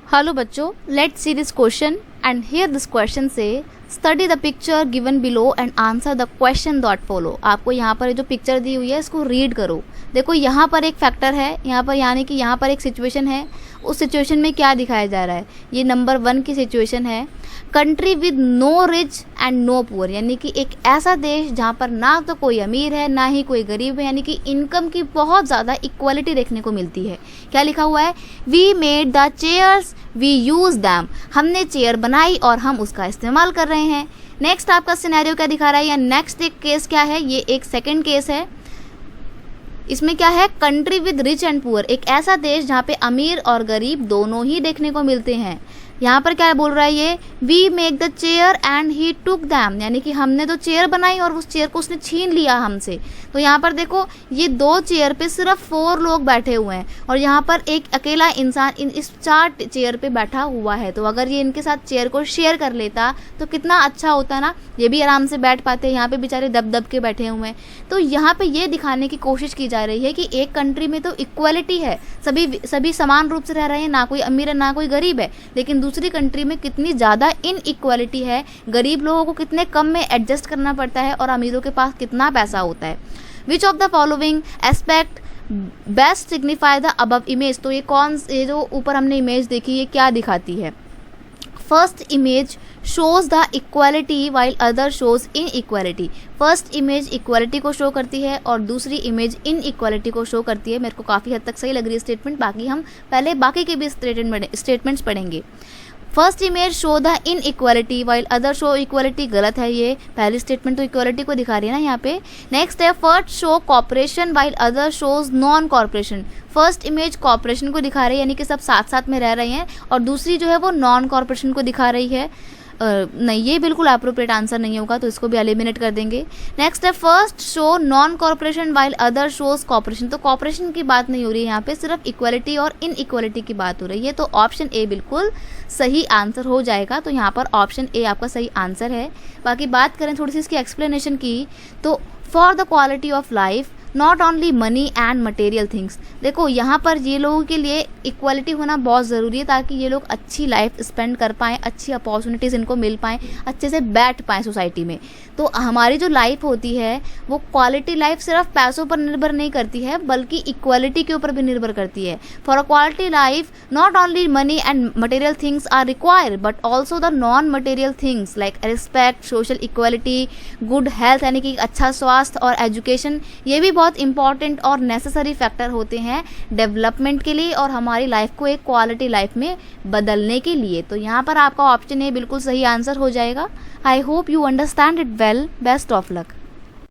Hello बच्चों, let's see this question and here this question say study the picture given below and answer the question that follow। आपको यहाँ पर जो picture दी हुई है इसको रीड करो। देखो यहाँ पर एक फैक्टर है, यहाँ पर यानी कि यहाँ पर एक सिचुएशन है। उस सिचुएशन में क्या दिखाया जा रहा है, ये नंबर 1 की सिचुएशन है। Country with no rich and no poor, यानी कि एक ऐसा देश जहाँ पर ना तो कोई अमीर है ना ही कोई गरीब है, यानी कि इनकम की बहुत ज़्यादा इक्वालिटी देखने को मिलती है। क्या लिखा हुआ है, we made the chairs we use them, हमने चेयर बनाई और हम उसका इस्तेमाल कर रहे हैं। नेक्स्ट आपका सिनेरियो क्या दिखा रहा है, या नेक्स्ट एक केस क्या है, ये एक सेकेंड केस है। इसमें क्या है, country with rich and poor, एक ऐसा देश जहाँ पे अमीर और गरीब दोनों ही देखने को मिलते हैं। यहाँ पर क्या बोल रहा है, ये we make the chair and he took them, यानी कि हमने तो चेयर बनाई और उस चेयर को उसने छीन लिया हमसे। तो यहाँ पर देखो ये 2 चेयर पे सिर्फ 4 लोग बैठे हुए हैं और यहाँ पर एक अकेला इंसान इस 4 चेयर पे बैठा हुआ है। तो अगर ये इनके साथ चेयर को शेयर कर लेता तो कितना अच्छा होता ना, ये भी आराम से बैठ पाते। यहाँ पे बेचारे दब दब के बैठे हुए हैं। तो यहाँ पे ये दिखाने की कोशिश की जा रही है कि एक कंट्री में तो इक्वालिटी है, सभी समान रूप से रह रहे हैं, ना कोई अमीर है ना कोई गरीब है। लेकिन दूसरी कंट्री में कितनी ज़्यादा इनइक्वालिटी है, गरीब लोगों को कितने कम में एडजस्ट करना पड़ता है और अमीरों के पास कितना पैसा होता है। Which of the following aspect best signify the above image, तो ये जो ऊपर हमने इमेज देखी ये क्या दिखाती है। First image shows the equality while other shows in equality, first image equality को शो करती है और दूसरी इमेज इन इक्वालिटी को शो करती है। मेरे को काफ़ी हद तक सही लग रही है स्टेटमेंट, बाकी हम पहले बाकी के भी स्टेटमेंट्स पढ़ेंगे। First image show the in equality while other show equality, गलत है, ये पहली स्टेटमेंट तो इक्वालिटी को दिखा रही है ना यहाँ पे। नेक्स्ट है first show cooperation while other shows non cooperation, first image cooperation को दिखा रही है, यानी कि सब साथ साथ में रह रहे हैं, और दूसरी जो है वो नॉन कॉपरेशन को दिखा रही है। नहीं, ये बिल्कुल अप्रोप्रिएट आंसर नहीं होगा, तो इसको भी एलिमिनेट कर देंगे। नेक्स्ट है first show non cooperation while other shows cooperation, तो कॉपरेशन की बात नहीं हो रही है यहाँ पे, सिर्फ इक्वालिटी और इन इक्वालिटी की बात हो रही है। तो ऑप्शन ए बिल्कुल सही आंसर हो जाएगा। तो यहाँ पर ऑप्शन ए आपका सही आंसर है। बाकी बात करें थोड़ी सी इसकी एक्सप्लेनेशन की, तो for the quality of life not only money and material things, देखो यहाँ पर ये लोगों के लिए इक्वालिटी होना बहुत ज़रूरी है ताकि ये लोग अच्छी लाइफ स्पेंड कर पाएँ, अच्छी अपॉर्चुनिटीज़ इनको मिल पाएँ, अच्छे से बैठ पाएँ सोसाइटी में। तो हमारी जो लाइफ होती है वो क्वालिटी लाइफ सिर्फ पैसों पर निर्भर नहीं करती है, बल्कि इक्वालिटी के ऊपर भी निर्भर करती है। For a quality life not only money and material things are required but also the non material things like respect, social equality, good health, यानी कि अच्छा स्वास्थ्य और एजुकेशन, ये भी बहुत इंपॉर्टेंट और नेसेसरी फैक्टर होते हैं डेवलपमेंट के लिए और हमारी लाइफ को एक क्वालिटी लाइफ में बदलने के लिए। तो यहाँ पर आपका ऑप्शन ए बिल्कुल सही आंसर हो जाएगा। I hope you understand it well. Best of luck.